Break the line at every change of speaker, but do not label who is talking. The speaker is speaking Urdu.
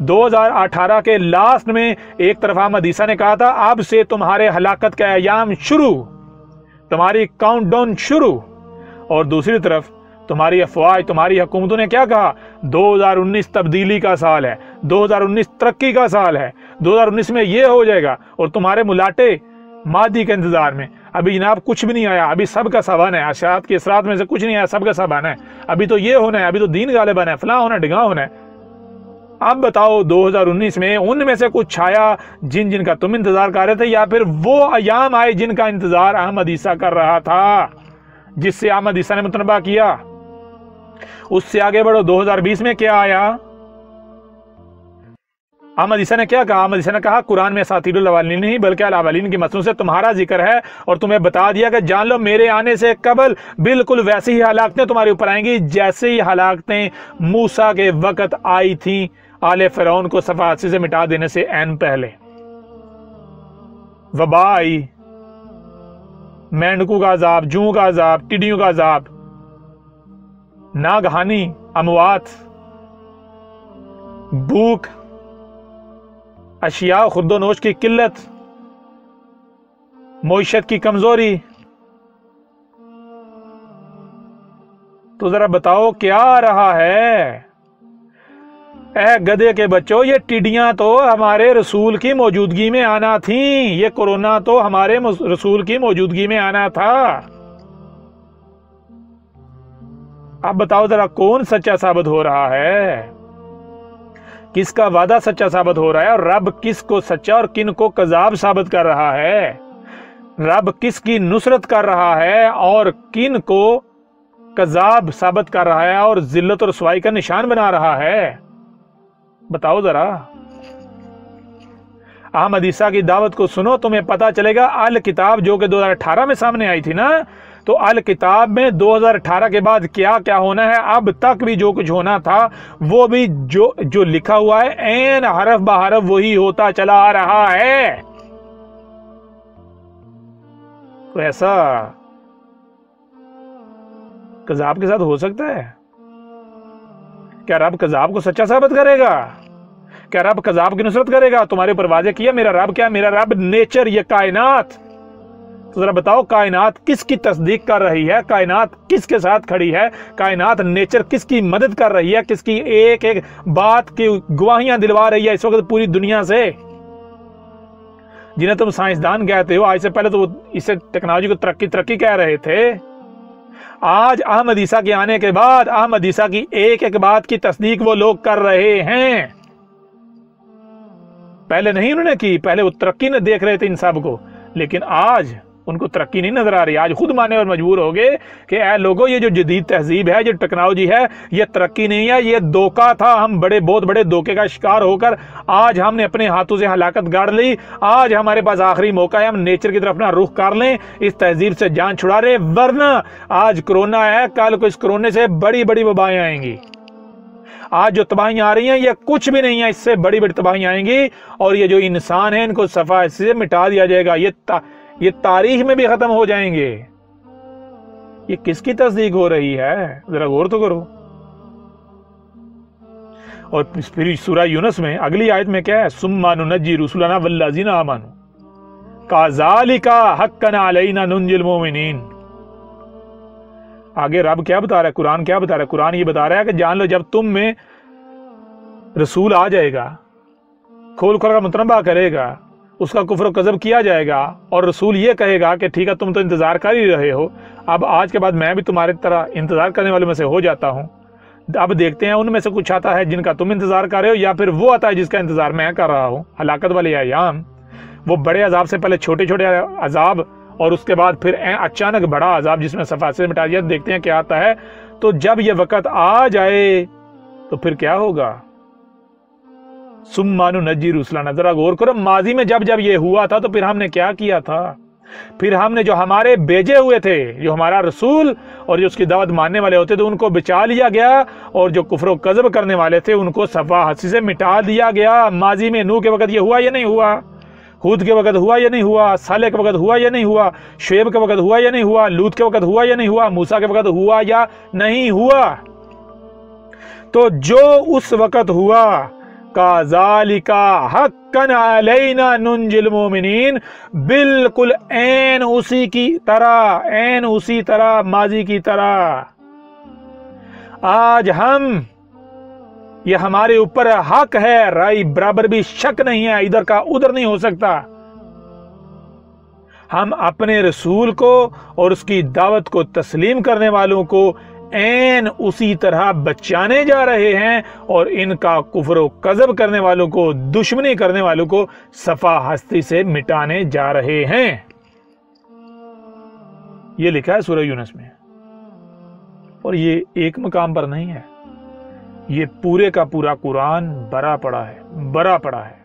2018 کے لاسٹ میں ایک طرف احمد عیسیٰ نے کہا تھا اب سے تمہارے ہلاکت کا ایام شروع، تمہاری کاؤنٹ ڈاؤن شروع، اور دوسری طرف تمہاری افواج، تمہاری حکومتوں نے کیا کہا؟ 2019 تبدیلی کا سال ہے، 2019 ترقی کا سال ہے، 2019 میں یہ ہو جائے گا، اور تمہارے ملاٹے مادی کے انتظار میں۔ ابھی جناب کچھ بھی نہیں آیا، ابھی سب کا سبان ہے، اشاعت کے اثرات میں سے کچھ نہیں آیا، سب کا سبان ہے، ابھی تو یہ ہونا ہے، ابھی تو دین غالب آنا ہے، فلاں ہونا ہے، ڈگاں ہونا ہے۔ اب بتاؤ 2019 میں ان میں سے کچھ چھایا جن کا تم انتظار کر رہے تھے، یا پھر وہ ایام آئے جن کا انتظار احمد عیسیٰ کر رہا تھا، جس سے احمد عیسیٰ نے متنبہ کیا؟ اس سے آگے بڑھو، 2020 میں کیا آیا؟ احمد عیسیٰ نے کیا کہا؟ احمد عیسیٰ نے کہا قرآن میں اساطیر الاولین نہیں بلکہ الاولین کی متنوں سے تمہارا ذکر ہے، اور تمہیں بتا دیا کہ جان لو میرے آنے سے قبل بالکل ویسی ہی ہلاکتیں تمہارے اوپر آئیں گی جیسے ہی ہلاکتیں موسیٰ کے وقت آئی تھیں آل فرعون کو صفحات سے مٹا دینے سے عین پہلے۔ وبا آئی، مینڈکوں کا عذاب، جوں کا عذاب، ٹڈیوں کا عذاب، ناگہانی اموات، بھوک، اشیاء خرد و نوش کی قلت، معیشت کی کمزوری۔ تو ذرا بتاؤ کیا آ رہا ہے؟ اے گدے کے بچوں، یہ ٹڈیاں تو ہمارے رسول کی موجودگی میں آنا تھیں، یہ کورونا تو ہمارے رسول کی موجودگی میں آنا تھا۔ اب بتاؤ ذرا کون سچا ثابت ہو رہا ہے؟ کس کا وعدہ سچا ثابت ہو رہا ہے، اور رب کس کو سچا اور کن کو کذاب ثابت کر رہا ہے؟ رب کس کی نصرت کر رہا ہے اور کن کو کذاب ثابت کر رہا ہے اور ذلت اور رسوائی کا نشان بنا رہا ہے؟ بتاؤ ذرا۔ احمد عیسیٰ کی دعوت کو سنو، تمہیں پتا چلے گا۔ الکتاب جو کہ 2018 میں سامنے آئی تھی نا، تو الکتاب میں 2018 کے بعد کیا کیا ہونا ہے، اب تک بھی جو کچھ ہونا تھا وہ بھی جو لکھا ہوا ہے عین حرف بہ حرف وہی ہوتا چلا آ رہا ہے۔ تو ایسا کذاب کے ساتھ ہو سکتا ہے؟ کیا رب کذاب کو سچا ثابت کرے گا؟ کیا رب کذاب کی نصرت کرے گا؟ تمہارے اوپر واضح کیا میرا رب کیا؟ میرا رب نیچر، یہ کائنات۔ تو ذرا بتاؤ کائنات کس کی تصدیق کر رہی ہے؟ کائنات کس کے ساتھ کھڑی ہے؟ کائنات نیچر کس کی مدد کر رہی ہے؟ کس کی ایک ایک بات کی گواہیاں دلوا رہی ہے اس وقت پوری دنیا سے؟ جنہیں تم سائنسدان کہتے ہو، آج سے پہلے تو اسے ٹیکنالوجی کو ترقی کہہ رہے تھے، آج احمد عیسیٰ کے آنے کے بعد احمد عیسیٰ کی ایک ایک بات کی تصدیق وہ لوگ کر رہے ہیں۔ پہلے نہیں انہوں نے کی، پہلے وہ ترقی نہ دیکھ رہے تھے ان سب کو، لیکن آج ان کو ترقی نہیں نظر آ رہی۔ آج خود ماننے اور مجبور ہو گئے کہ اے لوگوں، یہ جو جدید تہذیب ہے، جو ٹیکنالوجی ہے، یہ ترقی نہیں ہے، یہ دھوکہ تھا۔ ہم بہت بڑے دھوکے کا شکار ہو کر آج ہم نے اپنے ہاتھوں سے ہلاکت گاڑ لی۔ آج ہمارے پاس آخری موقع ہے، ہم نیچر کی طرف اپنا رخ کر لیں، اس تہذیب سے جان چھڑا رہے، ورنہ آج کرونا ہے، کل کو اس کرونے سے بڑی بڑی وبائیں آئیں گی۔ آج جو تباہیاں آ رہی ہیں یہ کچھ بھی نہیں ہے، اس سے بڑی بڑی تباہیاں آئیں گی، اور یہ جو انسان ہیں ان کو صفحہ سے مٹا دیا جائے گا، یہ تاریخ میں بھی ختم ہو جائیں گے۔ یہ کس کی تصدیق ہو رہی ہے؟ ذرا غور تو کرو۔ اور پھر سورہ یونس میں اگلی آیت میں کیا ہے؟ ثم ننجی رسلنا والذین آمنوا کذالک حقا علینا ننجی المؤمنین۔ آگے رب کیا بتا رہا ہے؟ قرآن کیا بتا رہا ہے؟ قرآن یہ بتا رہا ہے کہ جان لو جب تم میں رسول آ جائے گا، کھول کر متنبہ کرے گا، اس کا کفر و کذب کیا جائے گا، اور رسول یہ کہے گا کہ ٹھیک ہے تم تو انتظار کر ہی رہے ہو، اب آج کے بعد میں بھی تمہارے طرح انتظار کرنے والوں میں سے ہو جاتا ہوں، اب دیکھتے ہیں ان میں سے کچھ آتا ہے جن کا تم انتظار کر رہے ہو، یا پھر وہ آتا ہے جس کا انتظار میں کر رہا ہوں۔ ہلاکت والے ایام، وہ بڑے عذاب سے پہلے چھوٹے چھوٹے عذاب، اور اس کے بعد پھر اچانک بڑا عذاب جس میں صفحات سے مٹا دیا۔ دیکھتے ہیں کیا آتا ہے۔ تو جب یہ وقت آ جائے تو پھر کیا ہوگا؟ ثم ننجی رسلنا، ذرا غور کرو، ماضی میں جب یہ ہوا تھا تو پھر ہم نے کیا کیا تھا؟ پھر ہم نے جو ہمارے بھیجے ہوئے تھے، جو ہمارا رسول اور جو اس کی دعوت ماننے والے ہوتے تھے، ان کو بچا لیا گیا، اور جو کفر و کذب کرنے والے تھے ان کو صفحہ ہستی سے مٹا دیا گیا۔ ماضی میں نوح کے وقت یہ ہوا یا نہیں ہوا؟ ہود کے وقت ہوا یا نہیں ہوا؟ صالح کے وقت ہوا یا نہیں ہوا؟ شعیب کے وقت ہوا یا نہیں ہوا؟ لوط کے وقت ہوا یا نہیں ہوا؟ موسیٰ کے وقت ہوا یا نہیں ہوا؟ تو جو اس وقت ہوا کذالک حقا علینا ننجی المؤمنین، بالکل عین اسی طرح ماضی کی طرح آج یہ ہمارے اوپر حق ہے، رائی برابر بھی شک نہیں ہے، ادھر کا ادھر نہیں ہو سکتا۔ ہم اپنے رسول کو اور اس کی دعوت کو تسلیم کرنے والوں کو عین اسی طرح بچانے جا رہے ہیں، اور ان کا کفر و کذب کرنے والوں کو، دشمنی کرنے والوں کو صفا ہستی سے مٹانے جا رہے ہیں۔ یہ لکھا ہے سورہ یونس میں، اور یہ ایک مقام پر نہیں ہے، یہ پورے کا پورا قرآن بھرا پڑا ہے۔